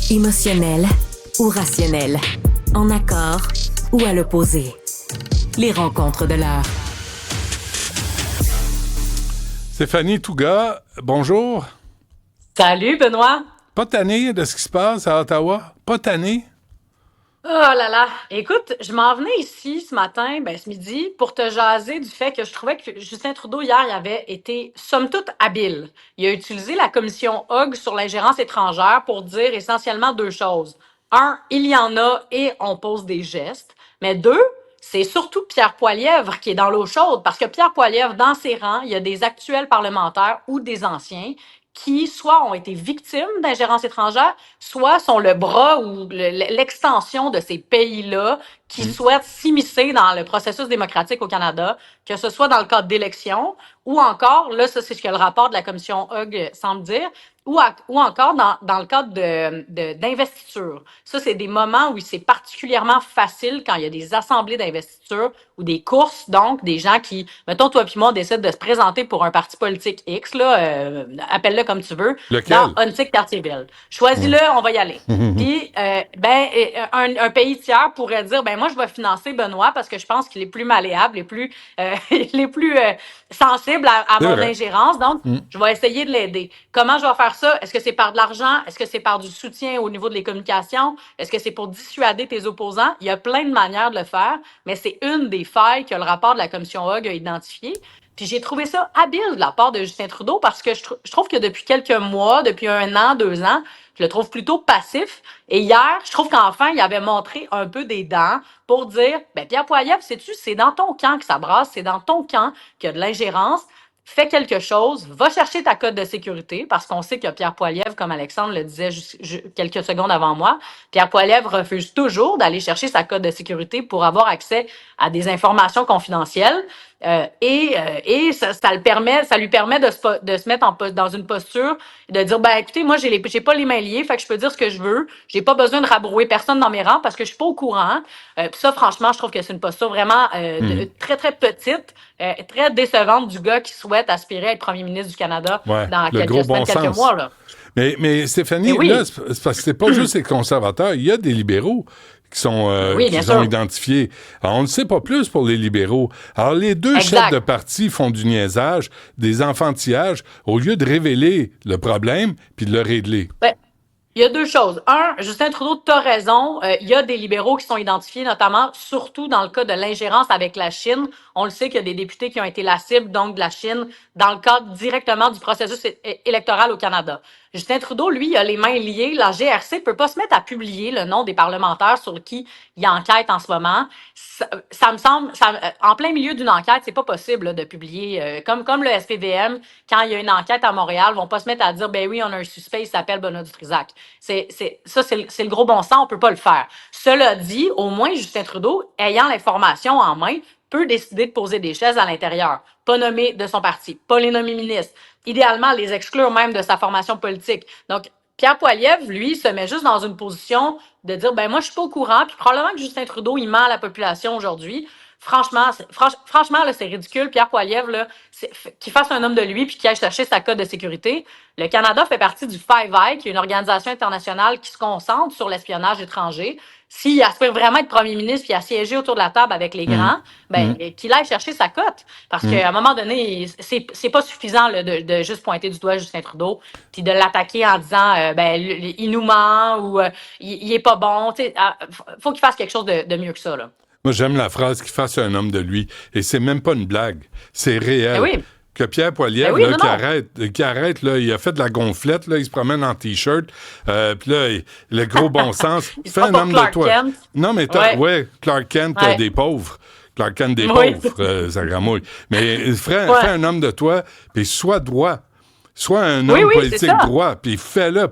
Émotionnel ou rationnel, en accord ou à l'opposé. Les rencontres de l'heure. Stéphanie Touga, bonjour. Salut, Benoît. Pas tanné de ce qui se passe à Ottawa? Pas tanné? Oh là là. Écoute, je m'en venais ici ce matin, ce midi, pour te jaser du fait que je trouvais que Justin Trudeau, hier, il avait été, somme toute, habile. Il a utilisé la commission Hogg sur l'ingérence étrangère pour dire essentiellement deux choses. Un, il y en a et on pose des gestes. Mais deux, c'est surtout Pierre Poilievre qui est dans l'eau chaude, parce que Pierre Poilievre, dans ses rangs, il y a des actuels parlementaires ou des anciens qui soit ont été victimes d'ingérence étrangère, soit sont le bras ou l'extension de ces pays-là qui souhaitent s'immiscer dans le processus démocratique au Canada, que ce soit dans le cadre d'élections ou encore, là, ça c'est ce que le rapport de la commission Hogg semble dire, ou encore dans le cadre d'investiture. Ça, c'est des moments où c'est particulièrement facile quand il y a des assemblées d'investiture ou des courses, donc des gens qui, mettons, toi puis moi, on décide de se présenter pour un parti politique X, là, appelle-le comme tu veux, Lequel? dans Huntsic-Cartierville. Choisis-le, on va y aller. Puis, un pays tiers pourrait dire, moi, je vais financer Benoît parce que je pense qu'il est plus malléable, les plus sensible à mon ingérence. Donc, je vais essayer de l'aider. Comment je vais faire ça? Est-ce que c'est par de l'argent? Est-ce que c'est par du soutien au niveau des communications? Est-ce que c'est pour dissuader tes opposants? Il y a plein de manières de le faire, mais c'est une des failles que le rapport de la commission Hogg a identifiées. Puis j'ai trouvé ça habile de la part de Justin Trudeau parce que je trouve que depuis quelques mois, depuis 1 an, 2 ans, je le trouve plutôt passif. Et hier, je trouve qu'enfin, il avait montré un peu des dents pour dire, Pierre Poilievre, sais-tu, c'est dans ton camp que ça brasse, c'est dans ton camp qu'il y a de l'ingérence. Fais quelque chose, va chercher ta cote de sécurité, parce qu'on sait que Pierre Poilievre, comme Alexandre le disait quelques secondes avant moi, Pierre Poilievre refuse toujours d'aller chercher sa cote de sécurité pour avoir accès à des informations confidentielles. Et ça lui permet de se mettre dans une posture et de dire, écoutez, moi, j'ai pas les mains liées, fait que je peux dire ce que je veux. J'ai pas besoin de rabrouer personne dans mes rangs parce que je suis pas au courant. Puis ça, franchement, je trouve que c'est une posture vraiment très, très petite, très décevante du gars qui souhaite aspirer à être premier ministre du Canada dans quelques semaines, quelques mois, là. Mais Stéphanie, oui. là, c'est parce que c'est pas juste les conservateurs, il y a des libéraux qui sont identifiés. Alors, on ne sait pas plus pour les libéraux. Alors, les deux chefs de parti font du niaisage, des enfantillages, au lieu de révéler le problème puis de le régler. Il y a deux choses. Un, Justin Trudeau, tu as raison. Il y a des libéraux qui sont identifiés, notamment, surtout dans le cas de l'ingérence avec la Chine. On le sait qu'il y a des députés qui ont été la cible, donc, de la Chine, dans le cadre directement du processus électoral au Canada. Justin Trudeau, lui, il a les mains liées. La GRC ne peut pas se mettre à publier le nom des parlementaires sur qui il enquête en ce moment. Ça me semble, en plein milieu d'une enquête, c'est pas possible là, de publier. Comme le SPVM, quand il y a une enquête à Montréal, vont pas se mettre à dire, oui, on a un suspect, il s'appelle Benoît Dutrisac. C'est le gros bon sens, on peut pas le faire. Cela dit, au moins, Justin Trudeau, ayant l'information en main, peut décider de poser des chaises à l'intérieur, pas nommer de son parti, pas les nommer ministres, idéalement les exclure même de sa formation politique. Donc, Pierre Poilievre, lui, se met juste dans une position de dire, moi, je suis pas au courant, puis probablement que Justin Trudeau, il ment à la population aujourd'hui. Franchement, là, c'est ridicule. Pierre Poilievre, là, qu'il fasse un homme de lui puis qu'il aille chercher sa cote de sécurité. Le Canada fait partie du Five Eyes, qui est une organisation internationale qui se concentre sur l'espionnage étranger. S'il aspire vraiment être premier ministre puis à siéger autour de la table avec les grands, qu'il aille chercher sa cote. Parce qu'à un moment donné, c'est pas suffisant là, de juste pointer du doigt Justin Trudeau puis de l'attaquer en disant il nous ment ou il est pas bon. Faut qu'il fasse quelque chose de mieux que ça, là. Moi, j'aime la phrase qu'il fasse un homme de lui. Et c'est même pas une blague. C'est réel. Oui. Que Pierre Poilievre, qui arrête, là, il a fait de la gonflette, là, il se promène en T-shirt, puis là, le gros bon sens, fais un homme de toi. Kent. Non, mais Clark Kent des pauvres. Clark Kent des pauvres, ça gramouille. Mais fais un homme de toi, puis sois droit. Sois un homme politique droit, puis fais-le,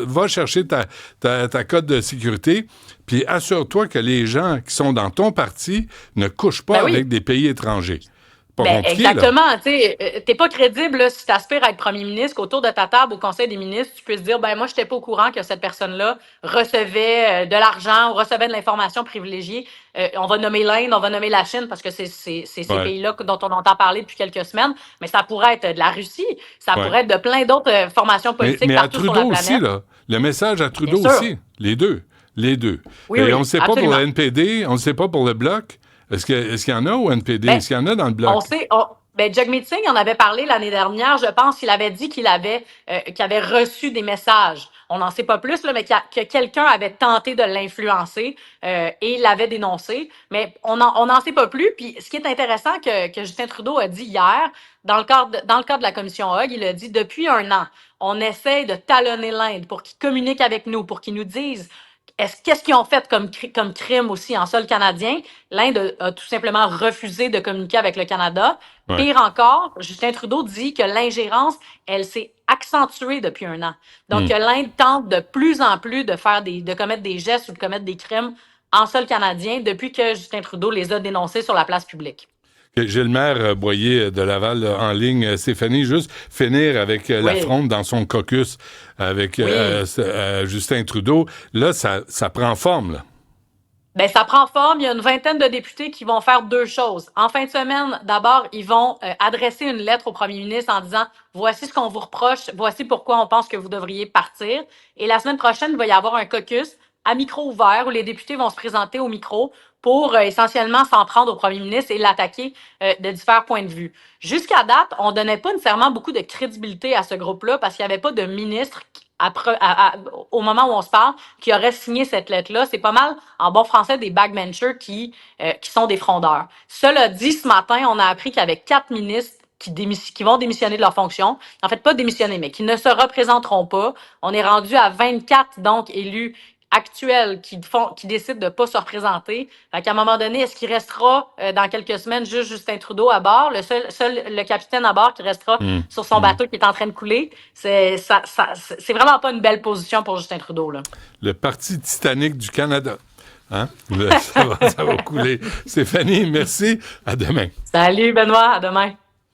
va chercher ta cote de sécurité, puis assure-toi que les gens qui sont dans ton parti ne couchent pas avec des pays étrangers. Exactement. T'es pas crédible là, si tu aspires à être premier ministre, qu'autour de ta table au Conseil des ministres, tu peux se dire, moi, je n'étais pas au courant que cette personne-là recevait de l'argent ou recevait de l'information privilégiée. On va nommer l'Inde, on va nommer la Chine parce que c'est ces pays-là dont on entend parler depuis quelques semaines. Mais ça pourrait être de la Russie, ça pourrait être de plein d'autres formations politiques mais partout sur la planète. Aussi, là, Le message à Trudeau aussi. Les deux. Oui, Et on ne sait pas pour absolument. le NPD, on ne sait pas pour le Bloc. Est-ce qu'il y en a au NPD? Est-ce qu'il y en a dans le Bloc? On sait... Jagmeet Singh en avait parlé l'année dernière, je pense. Il avait dit qu'il avait reçu des messages. On n'en sait pas plus, là, mais que quelqu'un avait tenté de l'influencer et il l'avait dénoncé. Mais on n'en sait pas plus. Puis ce qui est intéressant que Justin Trudeau a dit hier, dans le cadre de la commission Hogg, il a dit depuis 1 an, on essaie de talonner l'Inde pour qu'ils communiquent avec nous, pour qu'ils nous disent qu'est-ce qu'ils ont fait comme crime aussi en sol canadien. L'Inde a tout simplement refusé de communiquer avec le Canada. Ouais. Pire encore, Justin Trudeau dit que l'ingérence, elle s'est accentuée depuis 1 an. Donc, que l'Inde tente de plus en plus de commettre des gestes ou de commettre des crimes en sol canadien depuis que Justin Trudeau les a dénoncés sur la place publique. J'ai le maire Boyer de Laval en ligne. Stéphanie, juste finir avec l'affronte dans son caucus avec Justin Trudeau. Là, ça prend forme, là. Ben, ça prend forme. Il y a une vingtaine de députés qui vont faire 2 choses. En fin de semaine, d'abord, ils vont adresser une lettre au premier ministre en disant « Voici ce qu'on vous reproche, voici pourquoi on pense que vous devriez partir. » Et la semaine prochaine, il va y avoir un caucus à micro ouvert où les députés vont se présenter au micro pour essentiellement s'en prendre au premier ministre et l'attaquer de différents points de vue. Jusqu'à date, on donnait pas nécessairement beaucoup de crédibilité à ce groupe-là parce qu'il n'y avait pas de ministre au moment où on se parle, qui aurait signé cette lettre-là. C'est pas mal, en bon français, des backbenchers qui sont des frondeurs. Cela dit, ce matin, on a appris qu'il y avait 4 ministres qui vont démissionner de leur fonction. En fait, pas démissionner, mais qui ne se représenteront pas. On est rendu à 24, donc, élus actuels qui décident de ne pas se représenter. Fait qu'à un moment donné, est-ce qu'il restera dans quelques semaines juste Justin Trudeau à bord, le capitaine à bord qui restera sur son bateau qui est en train de couler? C'est vraiment pas une belle position pour Justin Trudeau, là. Le parti Titanic du Canada. Hein? Ça va couler. Stéphanie, merci. À demain. Salut, Benoît. À demain.